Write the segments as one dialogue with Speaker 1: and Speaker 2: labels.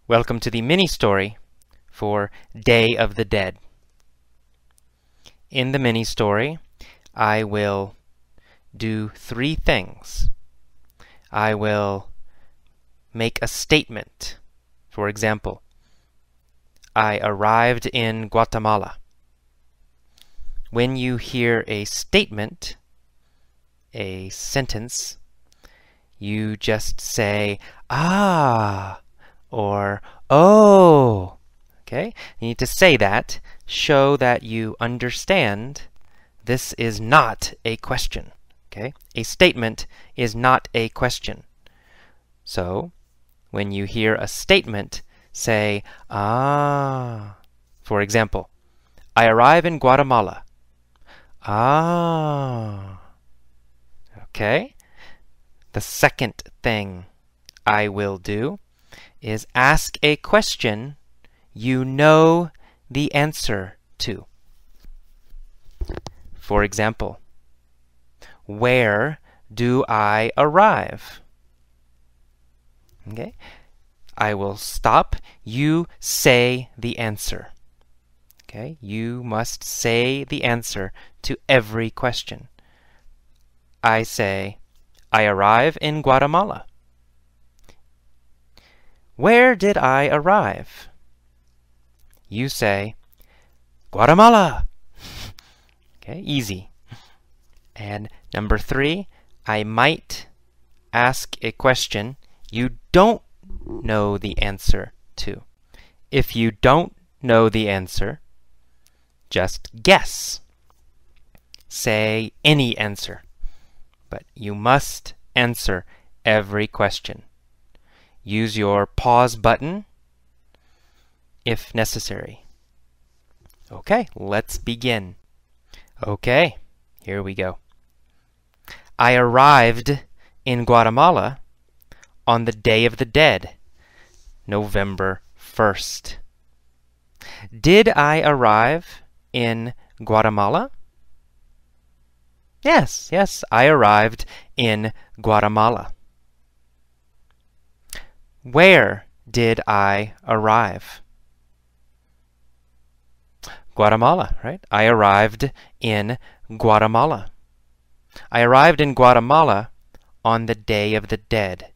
Speaker 1: Welcome to the mini-story for Day of the Dead. In the mini-story, I will do three things. I will make a statement. For example, I arrived in Guatemala. When you hear a statement, a sentence, you just say, ah, or oh. Okay? You need to say that, show that you understand this is not a question. Okay? A statement is not a question. So, when you hear a statement, say, ah. For example, I arrive in Guatemala. Ah. Okay? The second thing I will do is ask a question you know the answer to. For example, where do I arrive? Okay? I will stop. You say the answer. Okay? You must say the answer to every question. I say, I arrive in Guatemala. Where did I arrive? You say, Guatemala. Okay, easy. And number 3, I might ask a question you don't know the answer to. If you don't know the answer, just guess. Say any answer. But you must answer every question. Use your pause button if necessary. Okay, let's begin. Okay, here we go. I arrived in Guatemala on the Day of the Dead, November 1st. Did I arrive in Guatemala? Yes, I arrived in Guatemala. Where did I arrive? Guatemala, right? I arrived in Guatemala. I arrived in Guatemala on the Day of the Dead,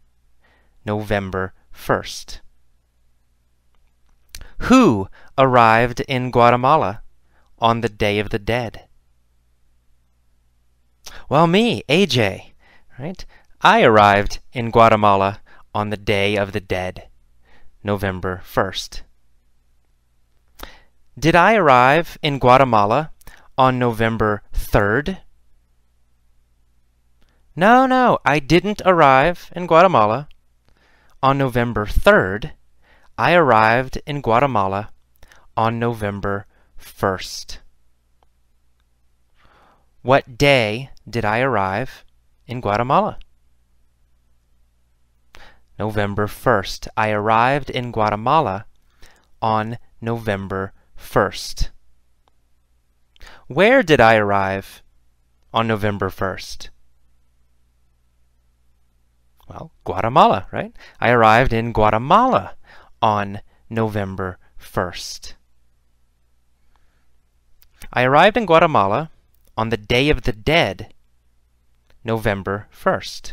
Speaker 1: November 1st. Who arrived in Guatemala on the Day of the Dead? Well, me, AJ, right? I arrived in Guatemala on the Day of the Dead, November 1st. Did I arrive in Guatemala on November 3rd? No, I didn't arrive in Guatemala on November 3rd. I arrived in Guatemala on November 1st. What day did I arrive in Guatemala? November 1st. I arrived in Guatemala on November 1st. Where did I arrive on November 1st? Well, Guatemala, right? I arrived in Guatemala on November 1st. I arrived in Guatemala on the Day of the Dead, November 1st.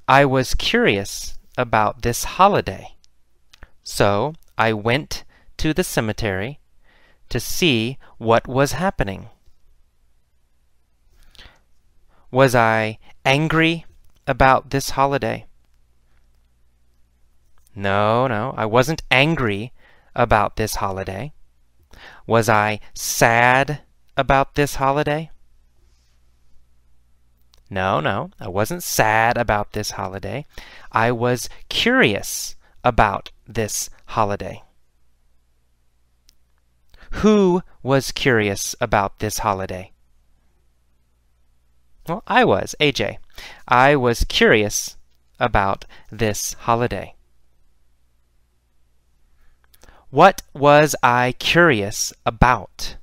Speaker 1: I was curious about this holiday, so I went to the cemetery to see what was happening. Was I angry about this holiday? No, I wasn't angry about this holiday. Was I sad about this holiday? No, I wasn't sad about this holiday. I was curious about this holiday. Who was curious about this holiday? Well, I was, AJ. I was curious about this holiday. What was I curious about?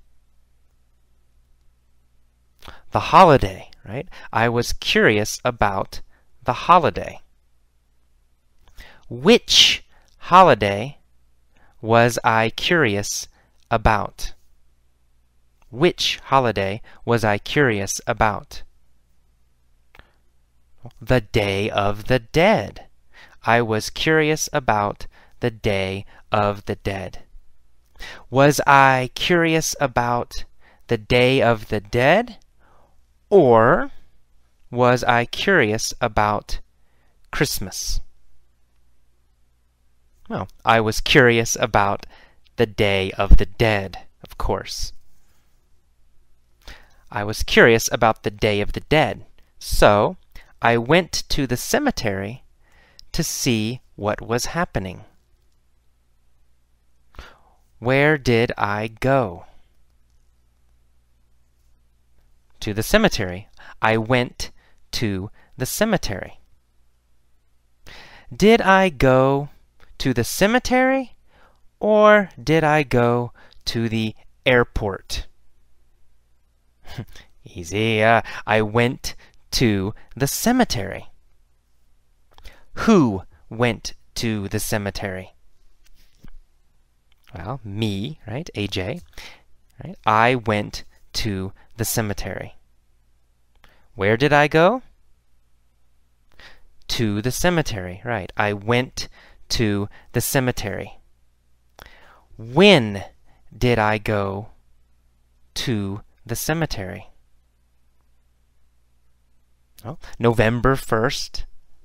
Speaker 1: The holiday, right? I was curious about the holiday. Which holiday was I curious about? Which holiday was I curious about? The Day of the Dead. I was curious about the Day of the Dead. Was I curious about the Day of the Dead, or was I curious about Christmas? Well, I was curious about the Day of the Dead, of course. I was curious about the Day of the Dead, so I went to the cemetery to see what was happening. Where did I go? To the cemetery. I went to the cemetery. Did I go to the cemetery, or did I go to the airport? Easy. I went to the cemetery. Who went to the cemetery? Well, me, right? AJ. Right? I went to the cemetery. Where did I go? To the cemetery, right. I went to the cemetery. When did I go to the cemetery? Oh, November 1st,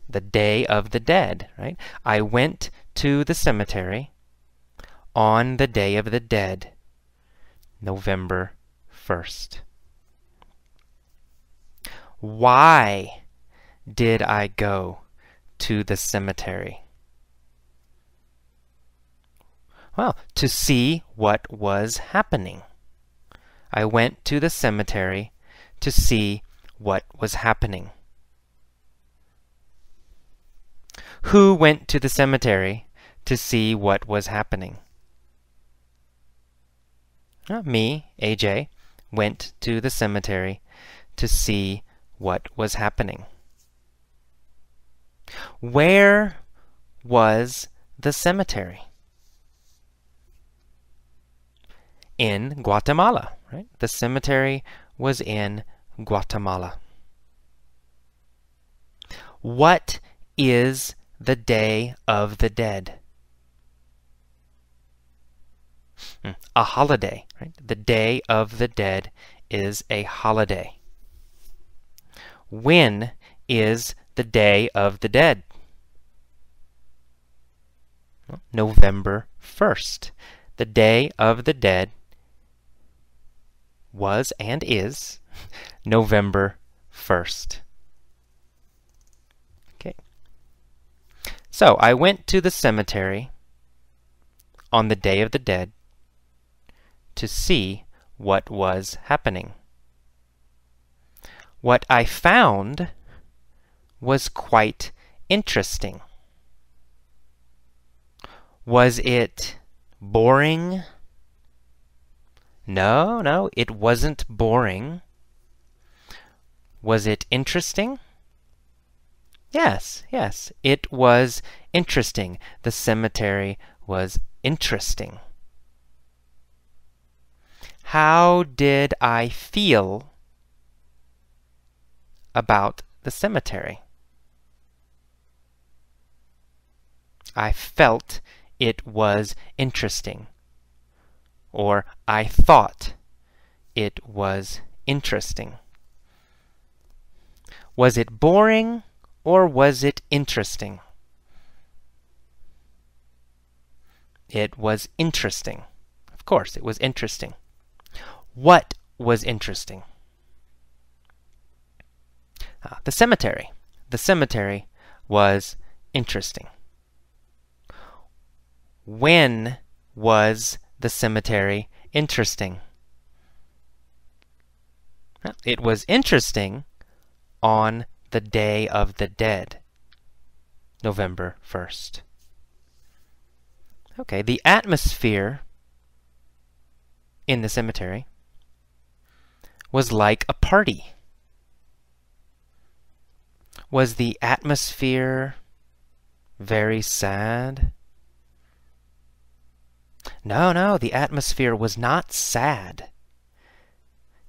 Speaker 1: the Day of the Dead, right? I went to the cemetery on the Day of the Dead, November 1st. Why did I go to the cemetery? Well, to see what was happening. I went to the cemetery to see what was happening. Who went to the cemetery to see what was happening? Me, AJ, went to the cemetery to see what was happening. Where was the cemetery? In Guatemala, right? The cemetery was in Guatemala. What is the Day of the Dead? A holiday, right? The Day of the Dead is a holiday. When is the Day of the Dead? November 1st. The Day of the Dead was and is November 1st. Okay. So I went to the cemetery on the Day of the Dead to see what was happening. What I found was quite interesting. Was it boring? No, it wasn't boring. Was it interesting? Yes, it was interesting. The cemetery was interesting. How did I feel about the cemetery? I felt it was interesting. Or I thought it was interesting. Was it boring or was it interesting? It was interesting. Of course, it was interesting. What was interesting? The cemetery. The cemetery was interesting. When was the cemetery interesting? It was interesting on the Day of the Dead, November 1st. Okay, the atmosphere in the cemetery was like a party. Was the atmosphere Very sad? No, the atmosphere was not sad.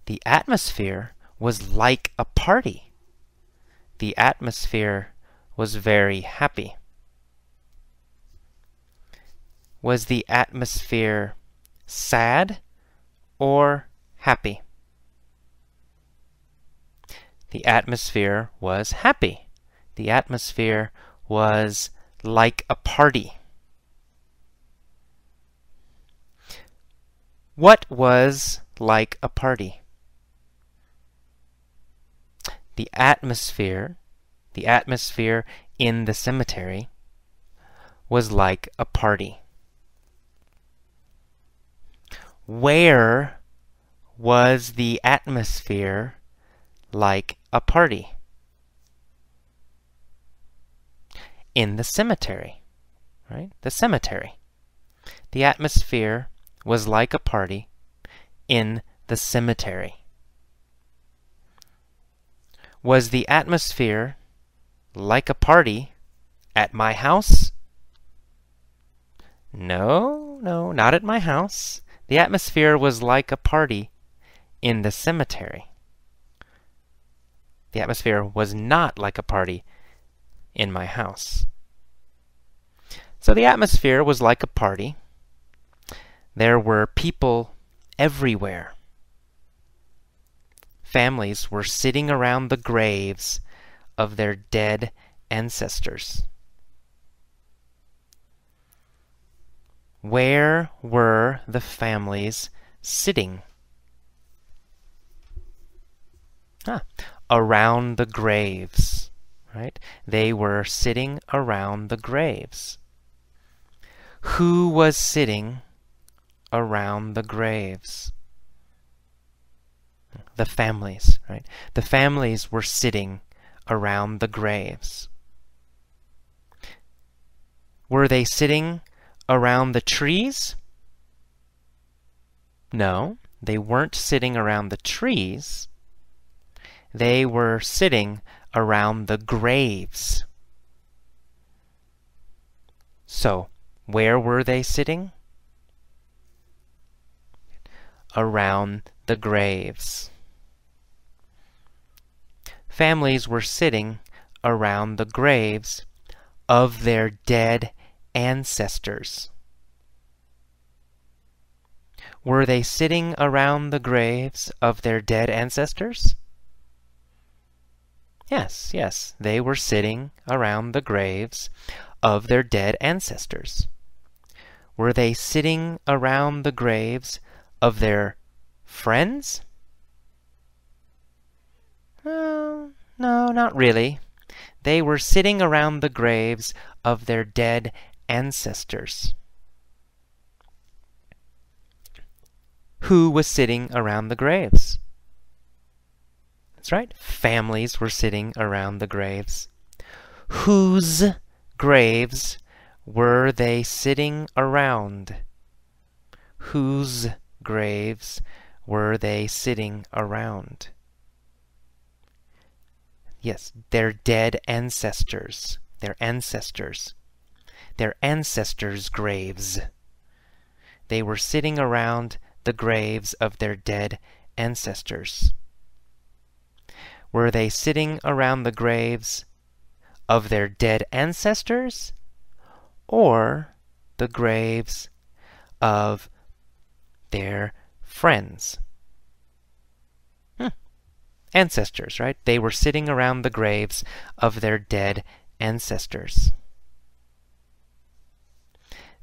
Speaker 1: The atmosphere was like a party. The atmosphere was very happy. Was the atmosphere sad or happy? The atmosphere was happy. The atmosphere was like a party. What was like a party? The atmosphere in the cemetery was like a party. Where was the atmosphere like a party? In the cemetery, right? The cemetery. The atmosphere was like a party in the cemetery. Was the atmosphere like a party at my house? No, not at my house. The atmosphere was like a party in the cemetery. The atmosphere was not like a party in my house. So the atmosphere was like a party. There were people everywhere. Families were sitting around the graves of their dead ancestors. Where were the families sitting? Around the graves, right? They were sitting around the graves. Who was sitting around the graves? The families, right? The families were sitting around the graves. Were they sitting around the trees? No, they weren't sitting around the trees. They were sitting around the graves. So, where were they sitting? Around the graves. Families were sitting around the graves of their dead ancestors. Were they sitting around the graves of their dead ancestors? Yes, they were sitting around the graves of their dead ancestors. Were they sitting around the graves of their friends? No, not really. They were sitting around the graves of their dead ancestors. Who was sitting around the graves? That's right, families were sitting around the graves. Whose graves were they sitting around? Whose graves were they sitting around? Yes, their dead ancestors. Their ancestors. Their ancestors' graves. They were sitting around the graves of their dead ancestors. Were they sitting around the graves of their dead ancestors or the graves of their friends? Ancestors, right? They were sitting around the graves of their dead ancestors.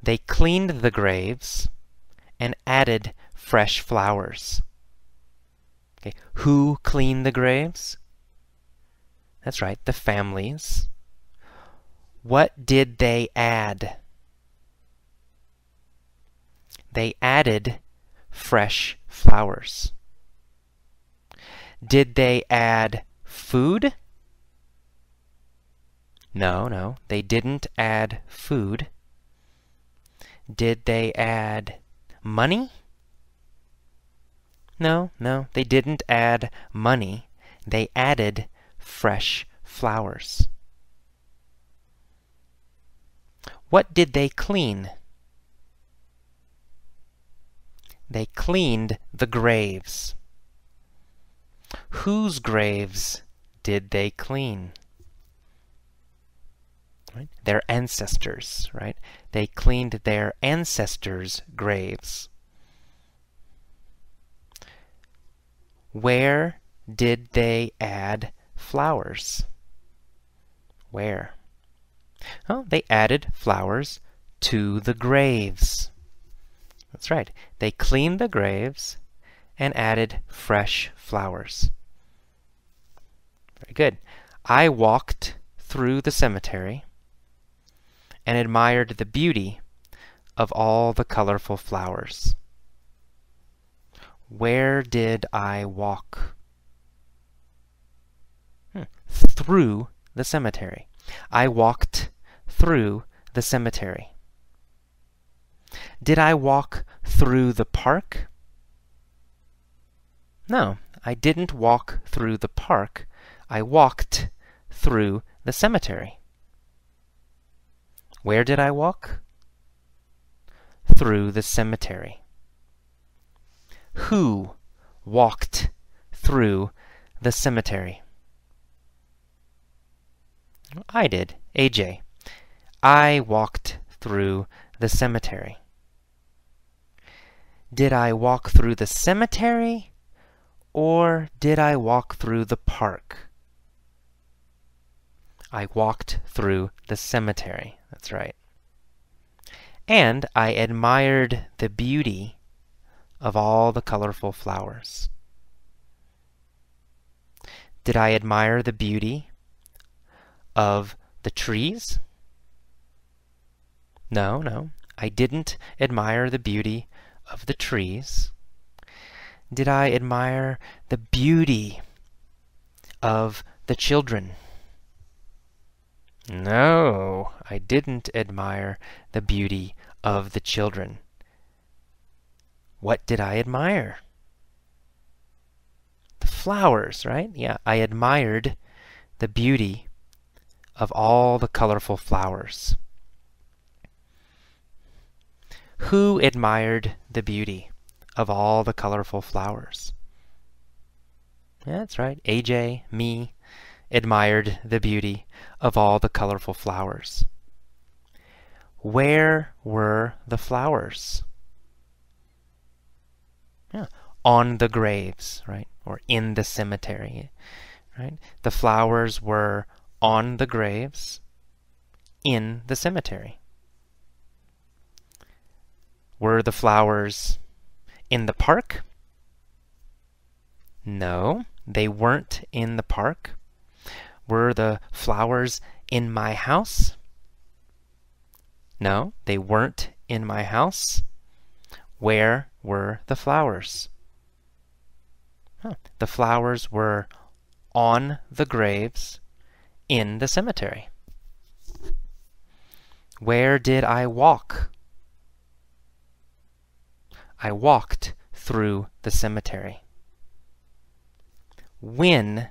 Speaker 1: They cleaned the graves and added fresh flowers. Okay. Who cleaned the graves? That's right, the families. What did they add? They added fresh flowers. Did they add food? No, they didn't add food. Did they add money? No, they didn't add money. They added fresh flowers. What did they clean? They cleaned the graves. Whose graves did they clean? Right? Their ancestors, right? They cleaned their ancestors' graves. Where did they add flowers? Where? Oh, they added flowers to the graves. That's right. They cleaned the graves and added fresh flowers. Very good. I walked through the cemetery and admired the beauty of all the colorful flowers. Where did I walk? Through the cemetery. I walked through the cemetery. Did I walk through the park? No, I didn't walk through the park. I walked through the cemetery. Where did I walk? Through the cemetery. Who walked through the cemetery? I did, AJ. I walked through the cemetery. Did I walk through the cemetery, or did I walk through the park? I walked through the cemetery. That's right. And I admired the beauty of all the colorful flowers. Did I admire the beauty of the trees? No, I didn't admire the beauty of the trees. Did I admire the beauty of the children? No, I didn't admire the beauty of the children. What did I admire? The flowers, right? Yeah, I admired the beauty of all the colorful flowers. Who admired the beauty of all the colorful flowers? Yeah, that's right. AJ, me, admired the beauty of all the colorful flowers. Where were the flowers? Yeah, on the graves, right? Or in the cemetery, right? The flowers were on the graves in the cemetery. Were the flowers in the park? No, they weren't in the park. Were the flowers in my house? No, they weren't in my house. Where were the flowers? The flowers were on the graves in the cemetery. Where did I walk? I walked through the cemetery. When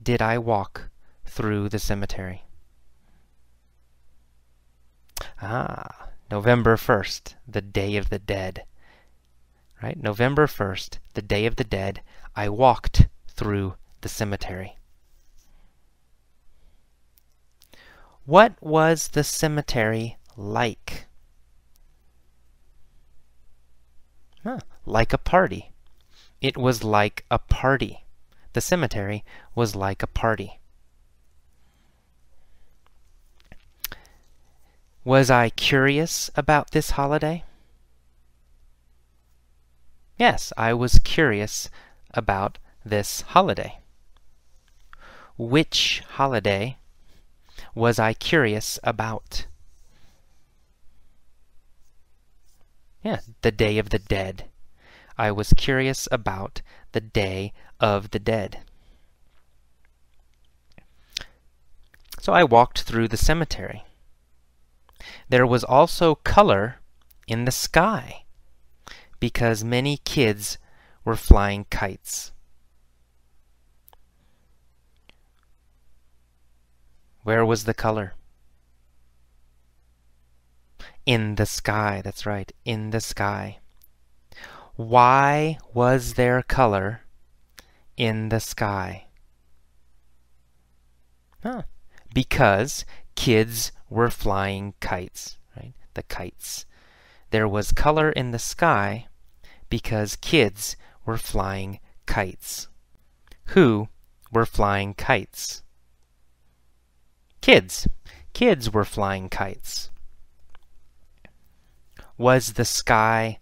Speaker 1: did I walk through the cemetery? November 1st, the Day of the Dead. Right? November 1st, the Day of the Dead, I walked through the cemetery. What was the cemetery like? Like a party. It was like a party. The cemetery was like a party. Was I curious about this holiday? Yes, I was curious about this holiday. Which holiday was I curious about? Yeah, the Day of the Dead. I was curious about the Day of the Dead. So I walked through the cemetery. There was also color in the sky because many kids were flying kites. Where was the color? In the sky, that's right, in the sky. Why was there color in the sky? Huh. Because kids were flying kites, right? The kites. There was color in the sky because kids were flying kites. Who were flying kites? Kids. Kids were flying kites. Was the sky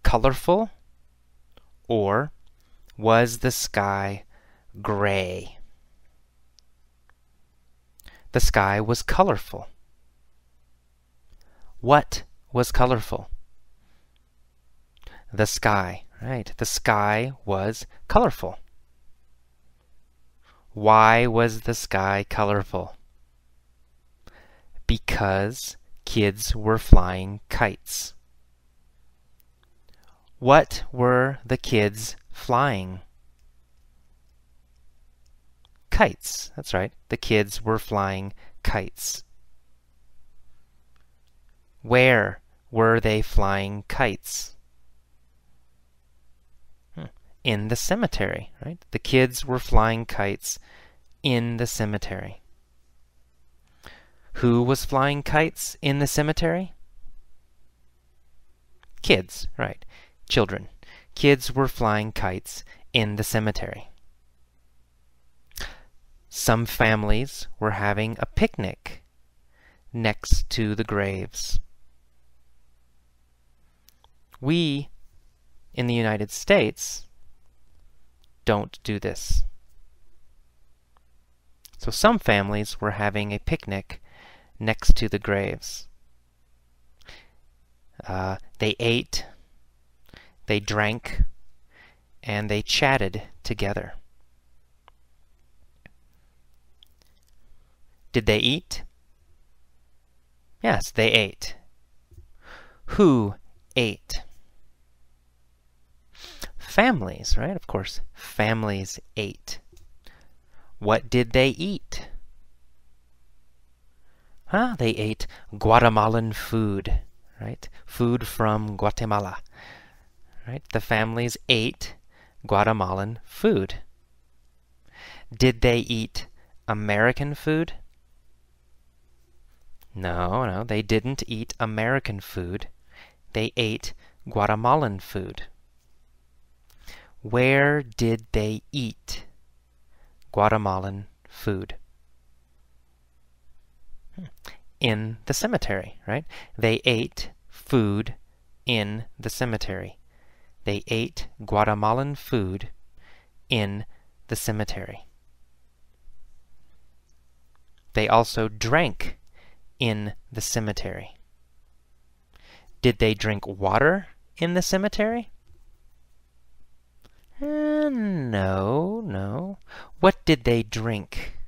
Speaker 1: colorful, or was the sky gray? The sky was colorful. What was colorful? The sky, right? The sky was colorful. Why was the sky colorful? Because kids were flying kites. What were the kids flying? Kites. That's right. The kids were flying kites. Where were they flying kites? In the cemetery, right? The kids were flying kites in the cemetery. Who was flying kites in the cemetery? Kids, right. Children. Kids were flying kites in the cemetery. Some families were having a picnic next to the graves. We, in the United States, don't do this. So some families were having a picnic next to the graves. They ate, they drank, and they chatted together. Did they eat? Yes, they ate. Who ate? Families, right? Of course, families ate. What did they eat? They ate Guatemalan food, right? Food from Guatemala, right? The families ate Guatemalan food. Did they eat American food? No, they didn't eat American food. They ate Guatemalan food. Where did they eat Guatemalan food? In the cemetery, right? They ate food in the cemetery. They ate Guatemalan food in the cemetery. They also drank in the cemetery. Did they drink water in the cemetery? No. What did they drink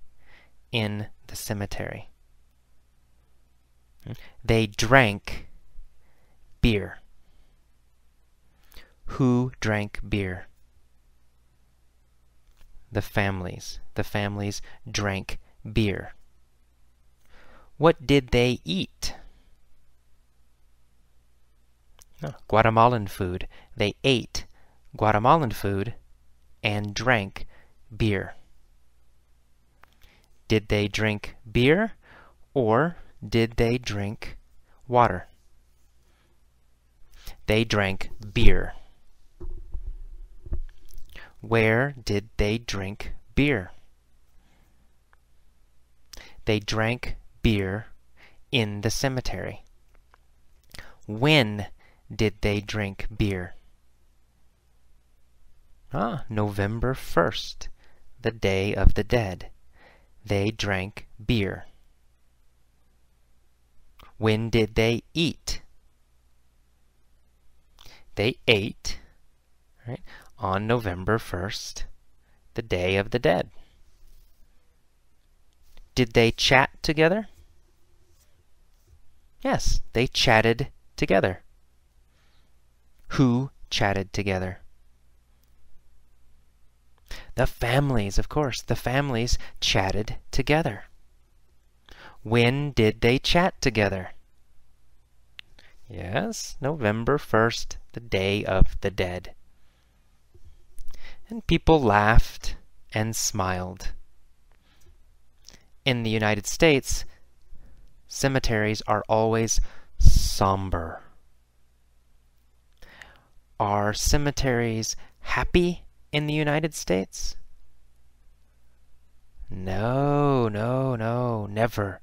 Speaker 1: in the cemetery? They drank beer. Who drank beer? The families. The families drank beer. What did they eat? Guatemalan food. They ate Guatemalan food and drank beer. Did they drink beer or did they drink water? They drank beer. Where did they drink beer? They drank beer in the cemetery. When did they drink beer? November 1st, the Day of the Dead. They drank beer. When did they eat? They ate, right, on November 1st, the Day of the Dead. Did they chat together? Yes, they chatted together. Who chatted together? The families, of course. The families chatted together. When did they chat together? Yes, November 1st, the Day of the Dead. And people laughed and smiled. In the United States, cemeteries are always somber. Are cemeteries happy in the United States? No, no, no, never.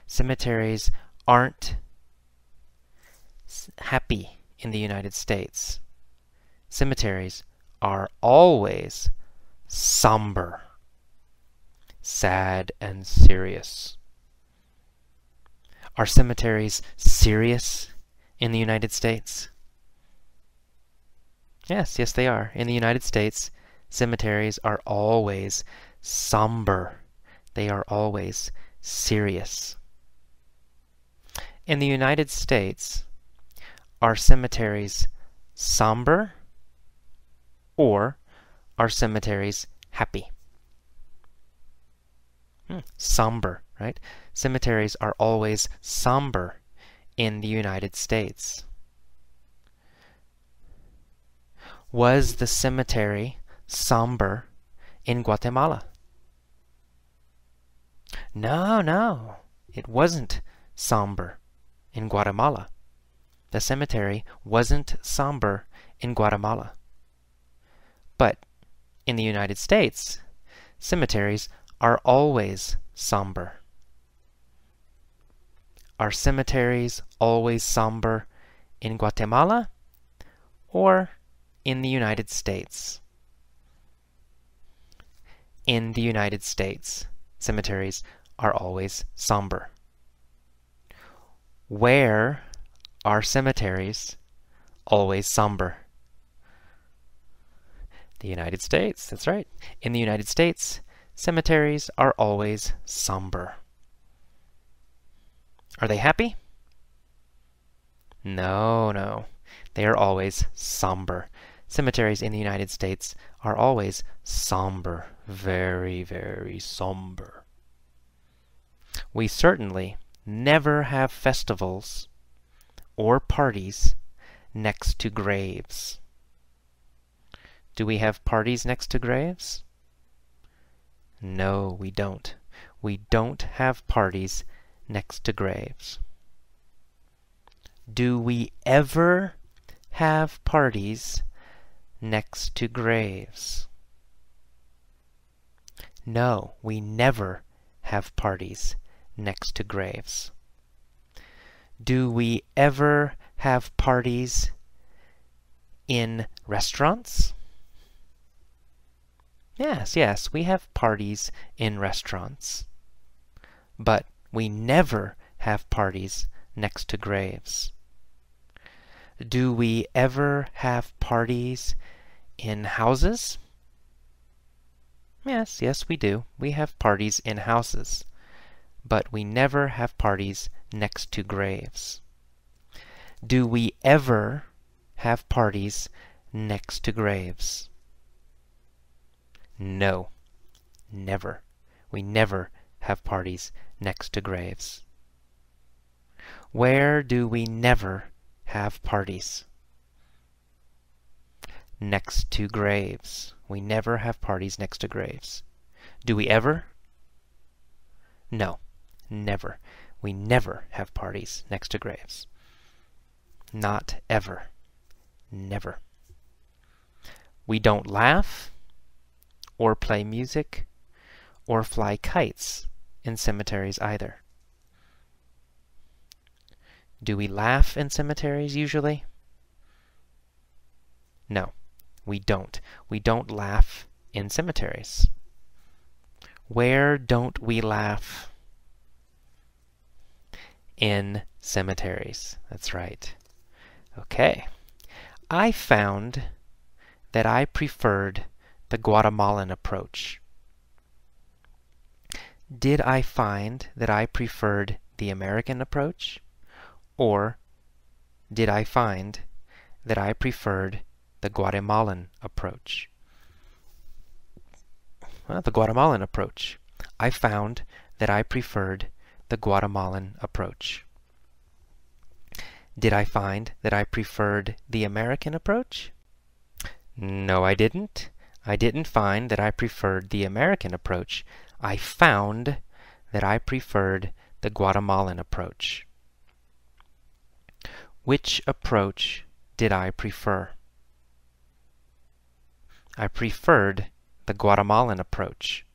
Speaker 1: Cemeteries aren't happy in the United States. Cemeteries are always somber, sad and serious. Are cemeteries serious in the United States? Yes, yes they are. In the United States, cemeteries are always somber. They are always serious. In the United States, are cemeteries somber or are cemeteries happy? Somber, right? Cemeteries are always somber in the United States. Was the cemetery somber in Guatemala? No, no, it wasn't somber in Guatemala. The cemetery wasn't somber in Guatemala. But in the United States, cemeteries are always somber. Are cemeteries always somber in Guatemala or in the United States? In the United States, cemeteries are always somber. Where are cemeteries always somber? The United States, that's right. In the United States, cemeteries are always somber. Are they happy? No, no. They are always somber. Cemeteries in the United States are always somber. Very, very somber. We certainly never have festivals or parties next to graves. Do we have parties next to graves? No, we don't. We don't have parties next to graves. Do we ever have parties next to graves? No, we never have parties next to graves. Do we ever have parties in restaurants? Yes, yes, we have parties in restaurants. But we never have parties next to graves. Do we ever have parties in houses? Yes, yes, we do. We have parties in houses. But we never have parties next to graves. Do we ever have parties next to graves? No, never. We never have parties next to graves. Where do we never have parties? Next to graves. We never have parties next to graves. Do we ever? No, never. We never have parties next to graves. Not ever. Never. We don't laugh or play music or fly kites in cemeteries either. Do we laugh in cemeteries usually? No, we don't. We don't laugh in cemeteries. Where don't we laugh? In cemeteries. That's right. Okay. I found that I preferred the Guatemalan approach. Did I find that I preferred the American approach? Or did I find that I preferred the Guatemalan approach? Well, the Guatemalan approach. I found that I preferred the Guatemalan approach. Did I find that I preferred the American approach? No, I didn't. I didn't find that I preferred the American approach. I found that I preferred the Guatemalan approach. Which approach did I prefer? I preferred the Guatemalan approach.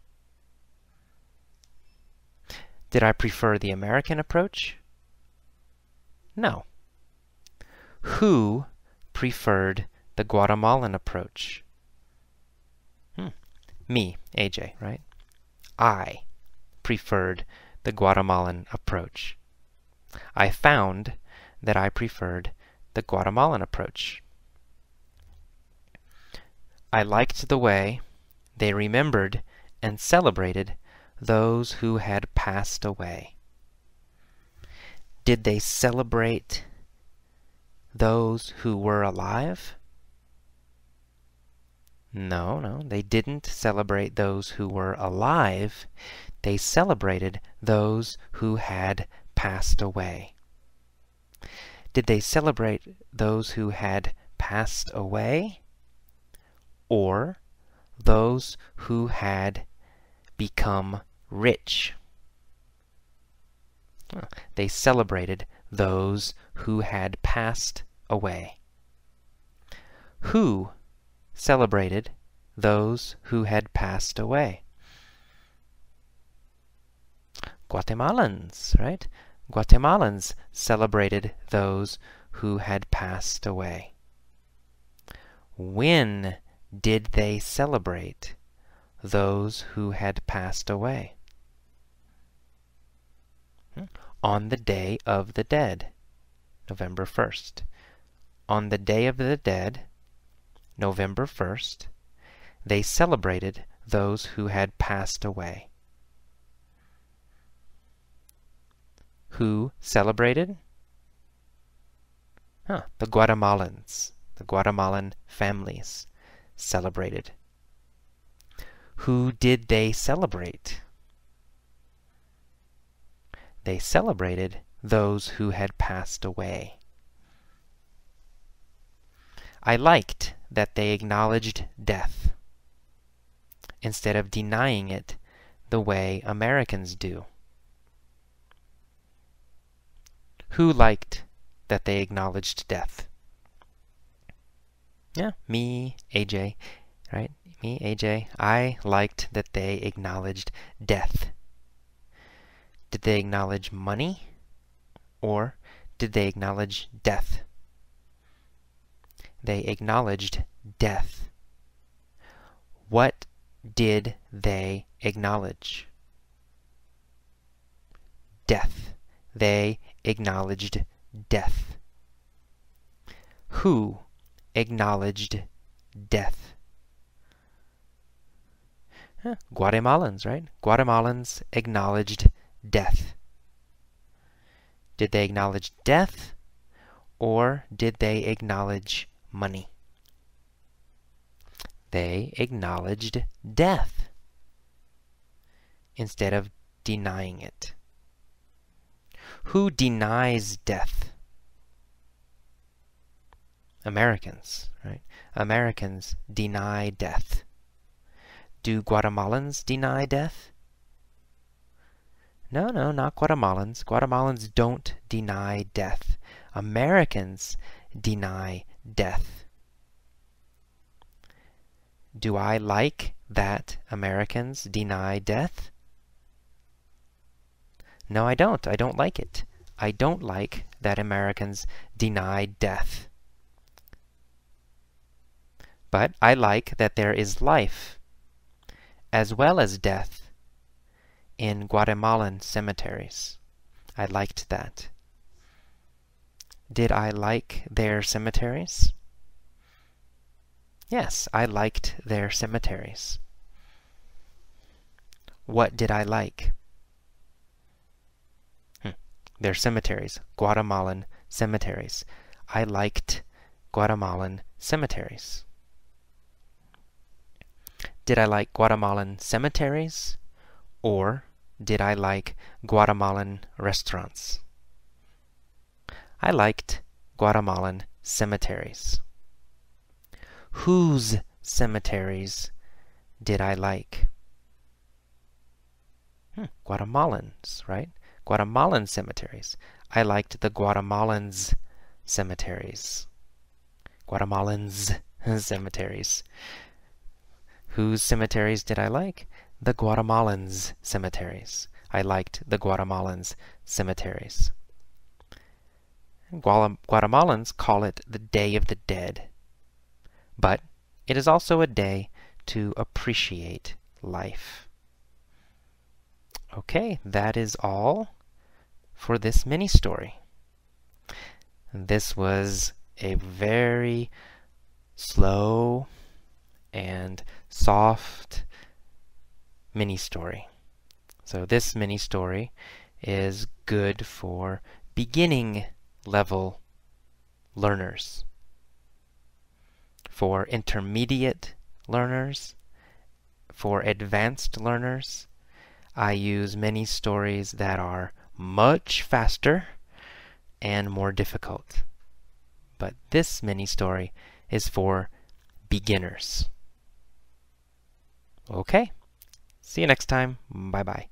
Speaker 1: Did I prefer the American approach? No. Who preferred the Guatemalan approach? Me, AJ, right? I preferred the Guatemalan approach. I found that I preferred the Guatemalan approach. I liked the way they remembered and celebrated those who had passed away. Did they celebrate those who were alive? No, they didn't celebrate those who were alive. They celebrated those who had passed away. Did they celebrate those who had passed away? Or those who had become rich? They celebrated those who had passed away. Who celebrated those who had passed away? Guatemalans, right? Guatemalans celebrated those who had passed away. When did they celebrate those who had passed away? On the Day of the Dead, November 1st. On the Day of the Dead, November 1st, they celebrated those who had passed away. Who celebrated? The Guatemalans, the Guatemalan families celebrated. Who did they celebrate? They celebrated those who had passed away. I liked that they acknowledged death instead of denying it the way Americans do. Who liked that they acknowledged death? Yeah, me, AJ, right? Me, AJ. I liked that they acknowledged death. Did they acknowledge money? Or did they acknowledge death? They acknowledged death. What did they acknowledge? Death. They acknowledged death. Who acknowledged death? Guatemalans, right? Guatemalans acknowledged death. Did they acknowledge death, or did they acknowledge money? They acknowledged death instead of denying it. Who denies death? Americans, right? Americans deny death. Do Guatemalans deny death? No, not Guatemalans. Guatemalans don't deny death. Americans deny death. Do I like that Americans deny death? No, I don't. I don't like it. I don't like that Americans deny death. But I like that there is life as well as death in Guatemalan cemeteries. I liked that. Did I like their cemeteries? Yes, I liked their cemeteries. What did I like? Their cemeteries, Guatemalan cemeteries. I liked Guatemalan cemeteries. Did I like Guatemalan cemeteries, or did I like Guatemalan restaurants? I liked Guatemalan cemeteries? Whose cemeteries did I like? Guatemalans, right? Guatemalan cemeteries. I liked the Guatemalans' cemeteries. Guatemalans' cemeteries. Whose cemeteries did I like? The Guatemalans' cemeteries. I liked the Guatemalans' cemeteries. Guatemalans call it the Day of the Dead. But it is also a day to appreciate life. Okay, that is all for this mini story. This was a very slow and soft mini story. So this mini story is good for beginning level learners. For intermediate learners, for advanced learners, I use mini stories that are much faster and more difficult. But this mini story is for beginners. Okay, see you next time. Bye-bye.